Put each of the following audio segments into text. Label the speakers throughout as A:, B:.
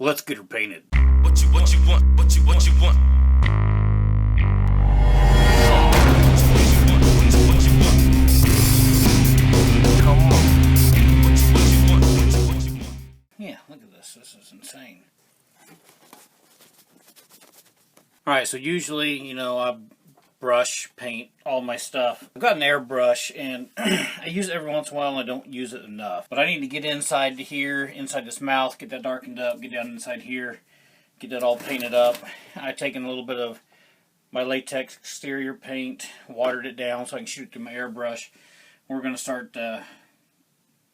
A: Let's get her painted.
B: What you want? Come on. What you want?
A: Yeah, look at this. This is insane. Alright, so usually, I brush paint all my stuff. I've got an airbrush and I use it every once in a while and I don't use it enough. But I need to get inside here, inside this mouth, get that darkened up, get down inside here, get that all painted up. I've taken a little bit of my latex exterior paint, watered it down so I can shoot it through my airbrush. We're going to start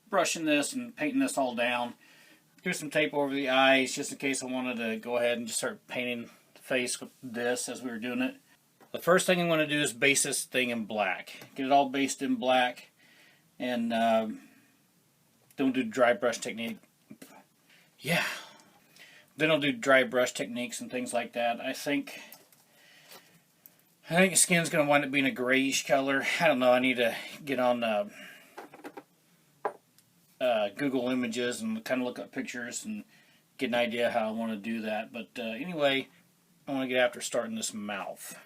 A: brushing this and painting this all down. Do some tape over the eyes just in case I wanted to go ahead and just start painting the face with this as we were doing it. The first thing I'm going to do is base this thing in black. Get it all based in black, and then we'll do dry brush technique. Yeah. Then I'll do dry brush techniques and things like that. I think the skin's going to wind up being a grayish color. I don't know. I need to get on Google Images and kind of look up pictures and get an idea how I want to do that. But anyway, I want to get after starting this mouth.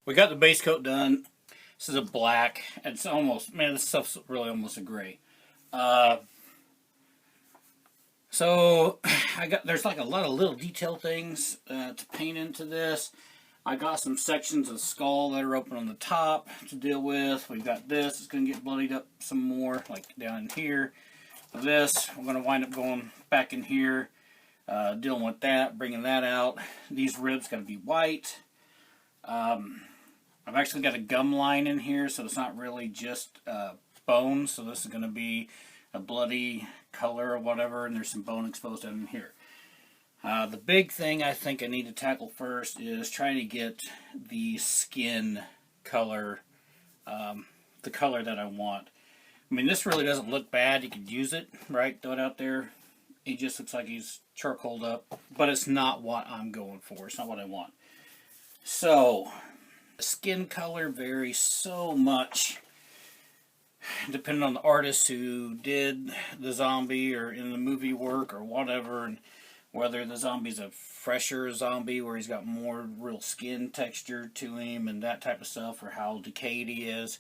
A: We got the base coat done. This is a black. It's almost, man, this stuff's really almost a gray. So there's like a lot of little detail things to paint into this. I got some sections of skull that are open on the top to deal with. We've got this. It's going to get bloodied up some more, like down in here. This, we're going to wind up going back in here, dealing with that, bringing that out. These ribs got to be white. I've actually got a gum line in here, so it's not really just bone. So this is going to be a bloody color or whatever, and there's some bone exposed down in here. The big thing I think I need to tackle first is trying to get the skin color, the color that I want. I mean, this really doesn't look bad. You could use it, right? Throw it out there. He just looks like he's charcoaled up, but it's not what I'm going for. It's not what I want. So, skin color varies so much depending on the artist who did the zombie or in the movie work or whatever, and whether the zombie's a fresher zombie where he's got more real skin texture to him and that type of stuff, or how decayed he is.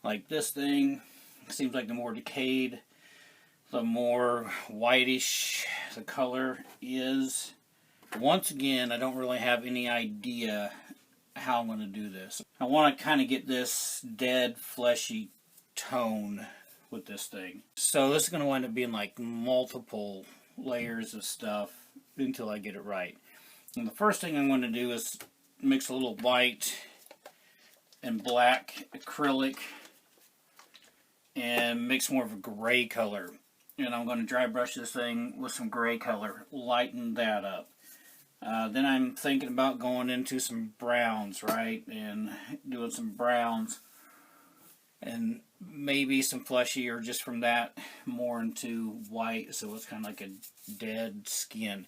A: Like this thing, seems like the more decayed, the more whitish the color is. Once again, I don't really have any idea how I'm going to do this. I want to kind of get this dead, fleshy tone with this thing. So this is going to wind up being like multiple layers of stuff until I get it right. And the first thing I'm going to do is mix a little white and black acrylic and mix more of a gray color. And I'm going to dry brush this thing with some gray color, lighten that up. Then I'm thinking about going into some browns, right? And doing some browns. And maybe some fleshy, or just from that more into white, so it's kind of like a dead skin.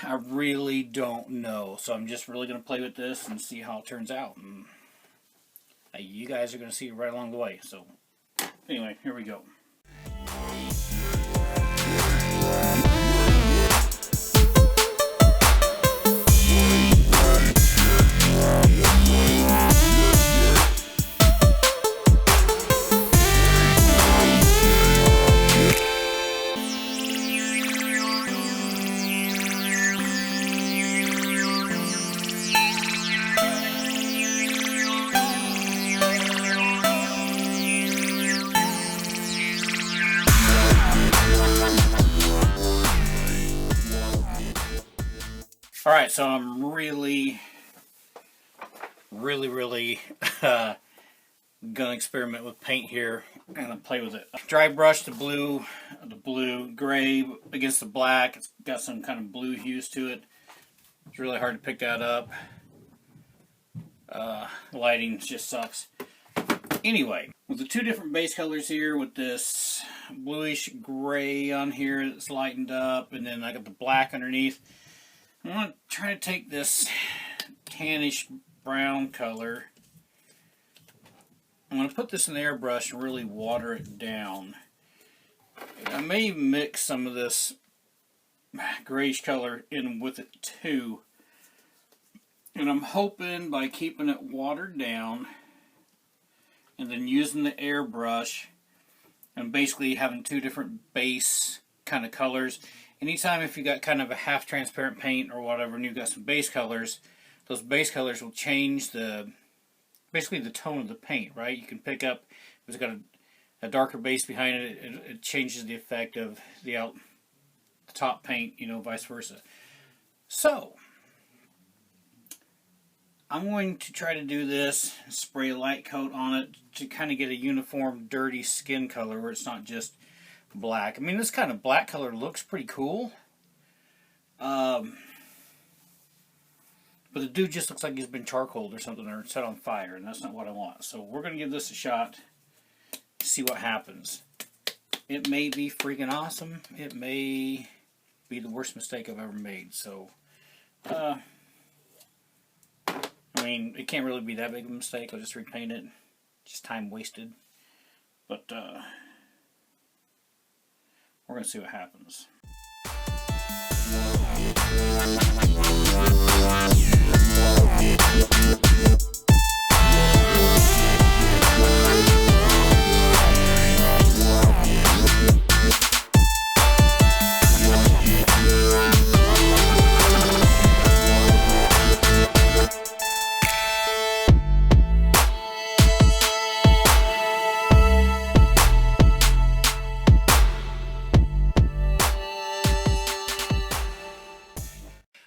A: I really don't know. So I'm just really going to play with this and see how it turns out. And you guys are going to see it right along the way. So anyway, here we go. Alright, so I'm really gonna experiment with paint here and play with it. Dry brush the blue, gray against the black. It's got some kind of blue hues to it. It's really hard to pick that up. Lighting just sucks. Anyway, with the two different base colors here, with this bluish gray on here that's lightened up, and then I got the black underneath, I want to try to take this tannish brown color. I'm going to put this in the airbrush and really water it down. I may mix some of this grayish color in with it too. And I'm hoping by keeping it watered down and then using the airbrush and basically having two different base kind of colors. Anytime if you got kind of a half transparent paint or whatever and you've got some base colors, those base colors will change basically the tone of the paint, right? You can pick up, if it's got a darker base behind it, it changes the effect of the top paint, you know, vice versa. So, I'm going to try to do this, spray a light coat on it to kind of get a uniform dirty skin color where it's not just black. I mean, this kind of black color looks pretty cool. But the dude just looks like he's been charcoaled or something or set on fire, and that's not what I want. So we're going to give this a shot, see what happens. It may be freaking awesome. It may be the worst mistake I've ever made. So, I mean, it can't really be that big of a mistake. I'll just repaint it. Just time wasted. But, we're going to see what happens.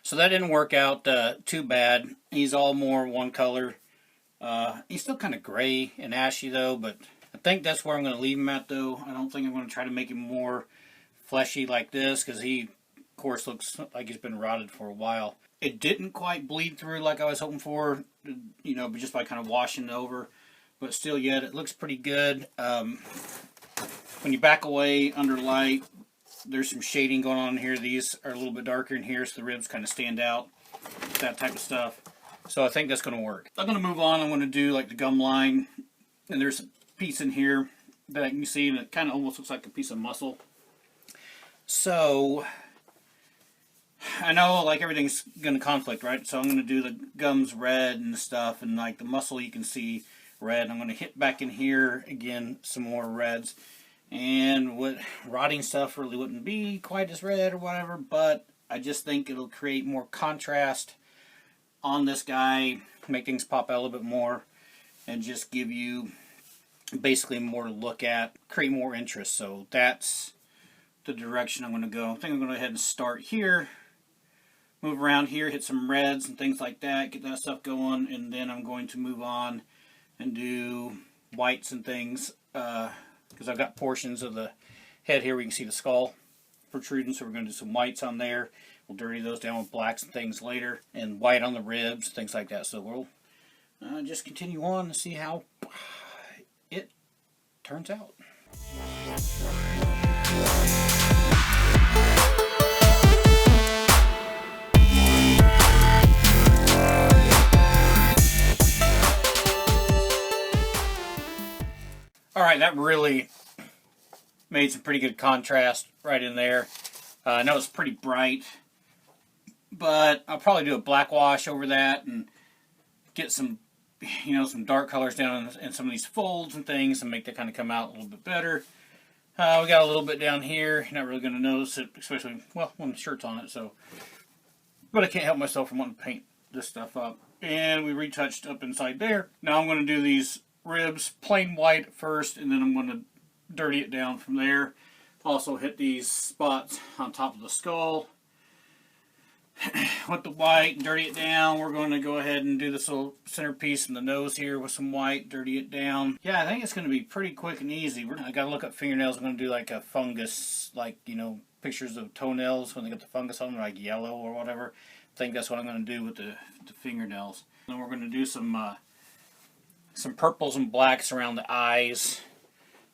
A: So that didn't work out too bad. He's all more one color. He's still kind of gray and ashy though, but I think that's where I'm going to leave him at though. I don't think I'm going to try to make him more fleshy like this because he, of course, looks like he's been rotted for a while. It didn't quite bleed through like I was hoping for, you know, but just by kind of washing it over. But still yet, it looks pretty good. When you back away under light, there's some shading going on here. These are a little bit darker in here, so the ribs kind of stand out. That type of stuff. So I think that's going to work. I'm going to move on. I'm going to do like the gum line. And there's a piece in here that you can see, and it kind of almost looks like a piece of muscle. So, I know like everything's going to conflict, right? So I'm going to do the gums red and stuff, and like the muscle you can see red. I'm going to hit back in here again, some more reds. And what rotting stuff really wouldn't be quite as red or whatever, but I just think it'll create more contrast on this guy, make things pop out a little bit more, and just give you basically more to look at, create more interest. So that's the direction I'm going to go. I think I'm going to go ahead and start here, move around here, hit some reds and things like that, get that stuff going, and then I'm going to move on and do whites and things, because I've got portions of the head here where you can see the skull protruding, so we're going to do some whites on there. We'll dirty those down with blacks and things later, and white on the ribs, things like that. So we'll just continue on and see how it turns out. Alright, that really made some pretty good contrast right in there. I know it's pretty bright, but I'll probably do a black wash over that and get some, you know, some dark colors down in some of these folds and things and make that kind of come out a little bit better. We got a little bit down here. You're not really going to notice it, especially, well, when the shirt's on it, so. But I can't help myself from wanting to paint this stuff up. And we retouched up inside there. Now I'm going to do these ribs plain white at first, and then I'm going to dirty it down from there. Also hit these spots on top of the skull. with the white and dirty it down. We're going to go ahead and do this little centerpiece in the nose here with some white, dirty it down. Yeah, I think it's going to be pretty quick and easy. I got to look up fingernails. I'm going to do like a fungus, like, you know, pictures of toenails when they get the fungus on them, like yellow or whatever. I think that's what I'm going to do with the fingernails. Then we're going to do some purples and blacks around the eyes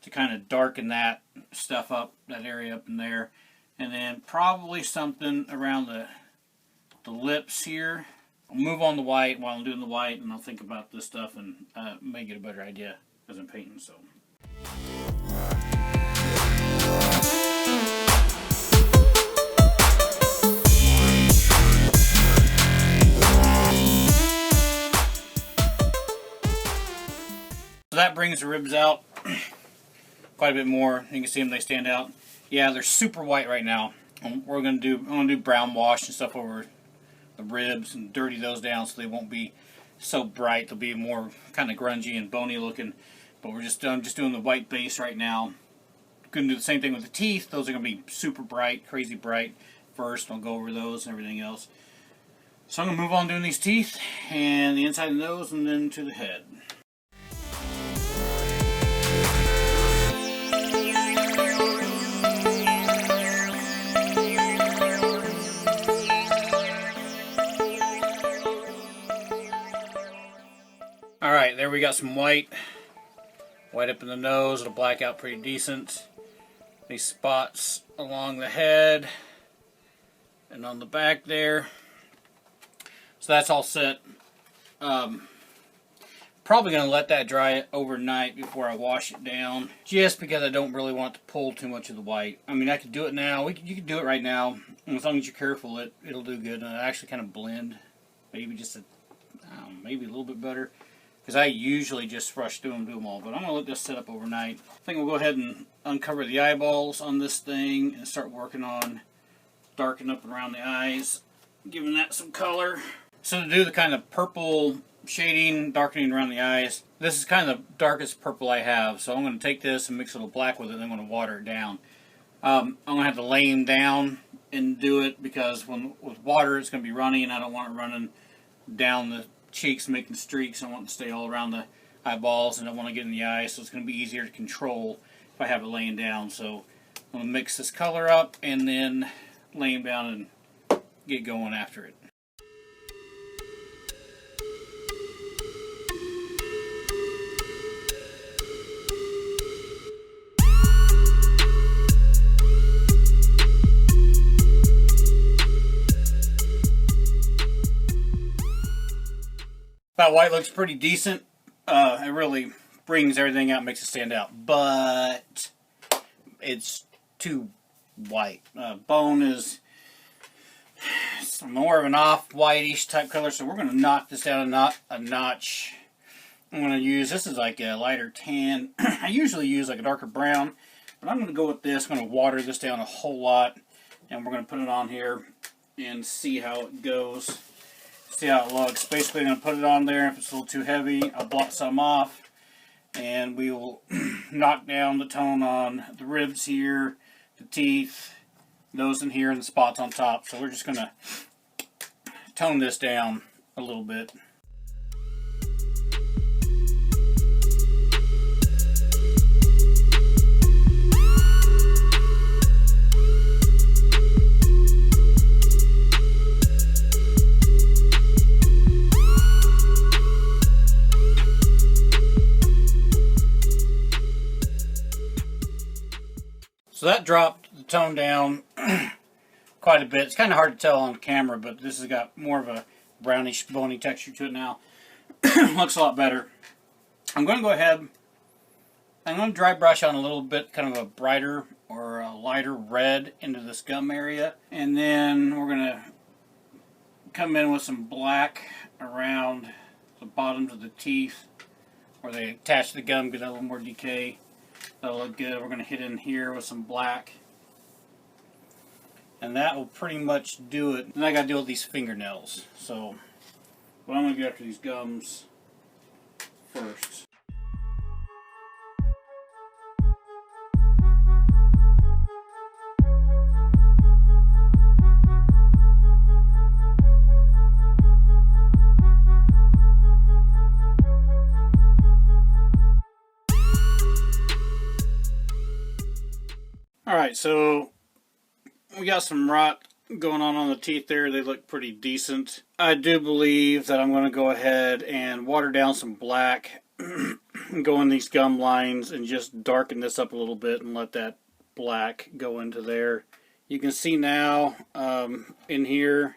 A: to kind of darken that stuff up, that area up in there. And then probably something around the lips here. I'll move on the white while I'm doing the white, and I'll think about this stuff and may get a better idea as I'm painting. So that brings the ribs out quite a bit more. You can see them, they stand out. Yeah, they're super white right now. I'm gonna do brown wash and stuff over the ribs and dirty those down so they won't be so bright. They'll be more kind of grungy and bony looking. But I'm just doing the white base right now. Gonna do the same thing with the teeth. Those are gonna be super bright, crazy bright first. I'll go over those and everything else. So I'm gonna move on doing these teeth and the inside of the nose and then to the head. Alright, there we got some white. White up in the nose, it'll black out pretty decent. These spots along the head and on the back there. So that's all set. Probably going to let that dry overnight before I wash it down. Just because I don't really want to pull too much of the white. I mean, I could do it now. You could do it right now. And as long as you're careful, it'll do good. And it'll actually kind of blend. Maybe just maybe a little bit better. Because I usually just rush through them, do them all. But I'm going to let this set up overnight. I think we'll go ahead and uncover the eyeballs on this thing and start working on darkening up around the eyes. Giving that some color. So to do the kind of purple shading, darkening around the eyes, this is kind of the darkest purple I have. So I'm going to take this and mix a little black with it and then I'm going to water it down. I'm going to have to lay them down and do it because with water it's going to be runny and I don't want it running down the cheeks making streaks. I want it to stay all around the eyeballs and I want to get in the eye, so it's going to be easier to control if I have it laying down. So I'm going to mix this color up and then lay them down and get going after it. That white looks pretty decent. It really brings everything out, makes it stand out. But it's too white. Bone is more of an off-whitish type color, so we're going to knock this down a notch. I'm going to use, this is like a lighter tan. I usually use like a darker brown, but I'm going to go with this. I'm going to water this down a whole lot, and we're going to put it on here and see how it goes. See how it looks. Basically, I'm going to put it on there. If it's a little too heavy, I'll blot some off. And we will knock down the tone on the ribs here, the teeth, those in here, and the spots on top. So we're just going to tone this down a little bit. So that dropped the tone down quite a bit. It's kind of hard to tell on camera, but this has got more of a brownish, bony texture to it now. Looks a lot better. I'm going to go ahead, I'm going to dry brush on a little bit, kind of a brighter or a lighter red into this gum area. And then we're going to come in with some black around the bottoms of the teeth where they attach to the gum, get a little more decay. That'll look good. We're going to hit in here with some black. And that will pretty much do it. Then I got to deal with these fingernails. So, I'm going to go after these gums first. Alright, so we got some rot going on the teeth there. They look pretty decent. I do believe that I'm going to go ahead and water down some black, go in these gum lines, and just darken this up a little bit and let that black go into there. You can see now in here,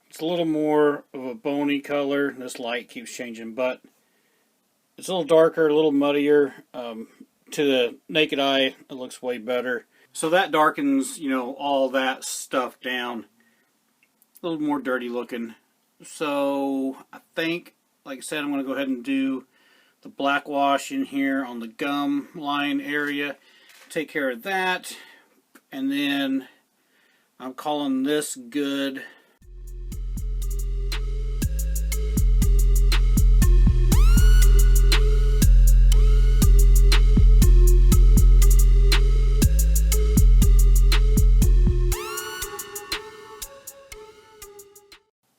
A: it's a little more of a bony color. This light keeps changing, but it's a little darker, a little muddier. To the naked eye, it looks way better. So that darkens, you know, all that stuff down. A little more dirty looking. So I think, like I said, I'm going to go ahead and do the black wash in here on the gum line area. Take care of that. And then I'm calling this good.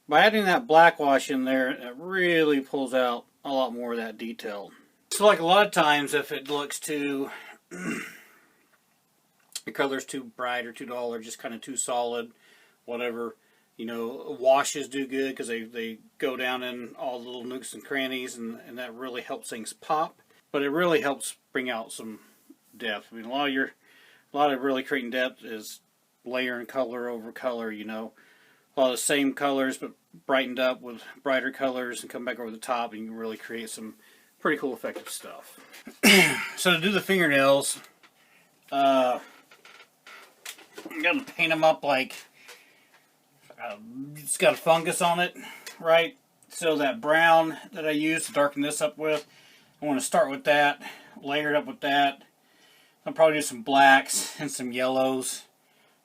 A: By adding that black wash in there, it really pulls out a lot more of that detail. So like a lot of times, if it looks too, the color's too bright or too dull or just kind of too solid, whatever, you know, washes do good because they go down in all the little nooks and crannies, and that really helps things pop. But it really helps bring out some depth. I mean, a lot of really creating depth is layering color over color, you know. A lot of the same colors but brightened up with brighter colors and come back over the top, and you can really create some pretty cool effective stuff. So to do the fingernails, I'm going to paint them up like it's got a fungus on it, right? So that brown that I used to darken this up with, I want to start with that, layer it up with that. I'll probably do some blacks and some yellows,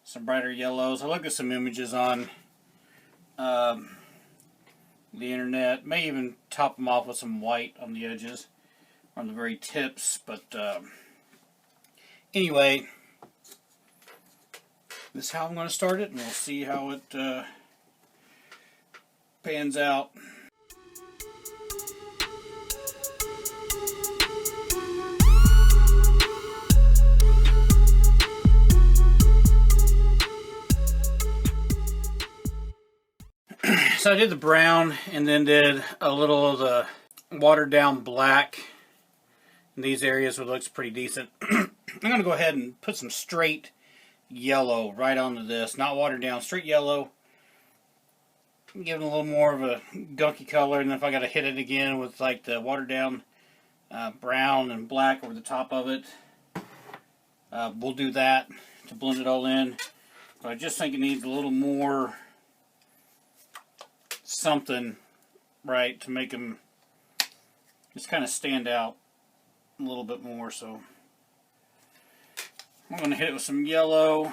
A: some brighter yellows. I looked at some images on the internet. May even top them off with some white on the edges, on the very tips. But anyway, this is how I'm going to start it, and we'll see how it pans out. So I did the brown and then did a little of the watered down black in these areas where it looks pretty decent. I'm going to go ahead and put some straight yellow right onto this. Not watered down, straight yellow. Give it a little more of a gunky color, and then if I got to hit it again with like the watered down brown and black over the top of it, we'll do that to blend it all in. But I just think it needs a little more something, right, to make them just kind of stand out a little bit more. So I'm going to hit it with some yellow.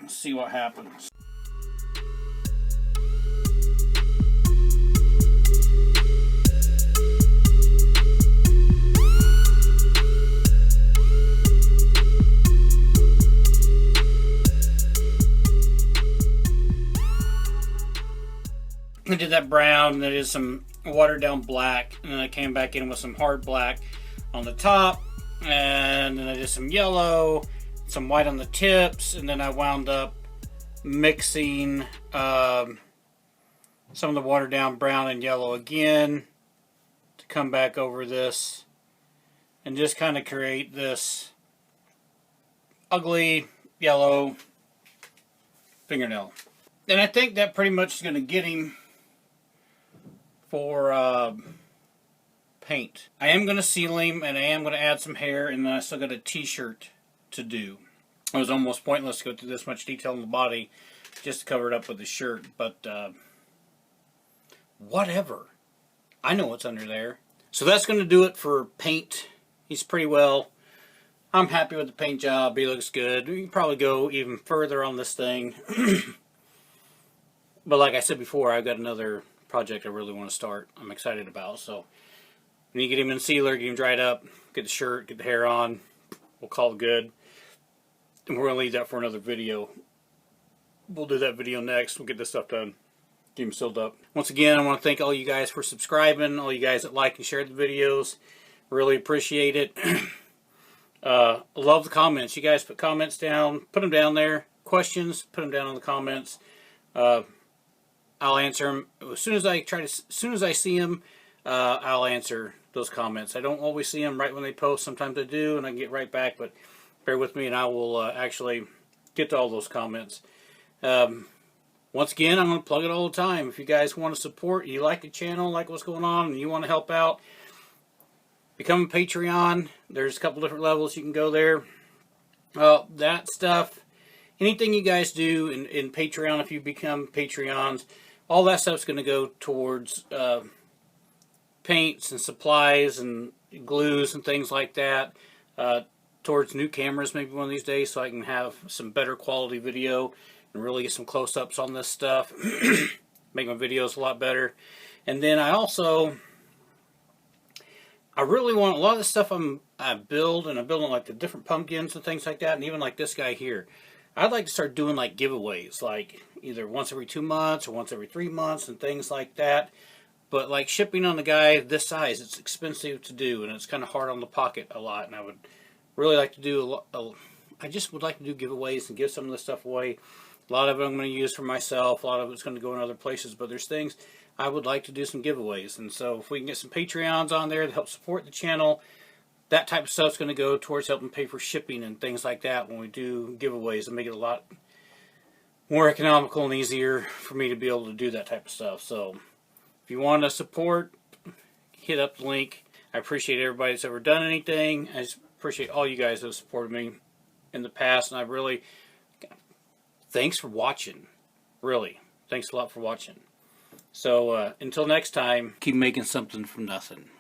A: Let's see what happens. I did that brown, and then I did some watered down black, and then I came back in with some hard black on the top, and then I did some yellow, some white on the tips, and then I wound up mixing some of the watered down brown and yellow again to come back over this and just kind of create this ugly yellow fingernail. And I think that pretty much is going to get him for paint. I am going to seal him, and I am going to add some hair, and then I still got a t-shirt to do. It was almost pointless to go through this much detail in the body just to cover it up with the shirt, but whatever. I know what's under there. So that's going to do it for paint. He's pretty well. I'm happy with the paint job. He looks good. We can probably go even further on this thing. But like I said before, I've got another project I really want to start. I'm excited about. So when you get him in sealer, get him dried up, get the shirt, get the hair on, we'll call it good. And we're going to leave that for another video. We'll do that video next. We'll get this stuff done. Get him sealed up. Once again, I want to thank all you guys for subscribing, all you guys that like and share the videos. Really appreciate it. Love the comments. You guys put comments down. Put them down there. Questions, put them down in the comments. I'll answer them as soon as as soon as I see them. I'll answer those comments. I don't always see them right when they post. Sometimes I do, and I get right back. But bear with me, and I will actually get to all those comments. Once again, I'm going to plug it all the time. If you guys want to support, you like the channel, like what's going on, and you want to help out, become a Patreon. There's a couple different levels you can go there. That stuff, anything you guys do in Patreon, if you become Patreons, all that stuff's going to go towards paints and supplies and glues and things like that. Towards new cameras maybe one of these days, so I can have some better quality video and really get some close-ups on this stuff. Make my videos a lot better. And then I really want a lot of the stuff I build, and I'm building like the different pumpkins and things like that, and even like this guy here. I'd like to start doing like giveaways, like either once every 2 months or once every 3 months and things like that. But like shipping on a guy this size, it's expensive to do, and it's kind of hard on the pocket a lot. And I would really like to do I just would like to do giveaways and give some of this stuff away. A lot of it I'm going to use for myself. A lot of it's going to go in other places. But there's things I would like to do some giveaways. And so if we can get some Patreons on there to help support the channel, that type of stuff's going to go towards helping pay for shipping and things like that when we do giveaways, and make it a lot more economical and easier for me to be able to do that type of stuff. So if you want to support, hit up the link. I appreciate everybody that's ever done anything. I just appreciate all you guys that have supported me in the past, and I really thanks for watching. Really, thanks a lot for watching. So until next time, keep making something from nothing.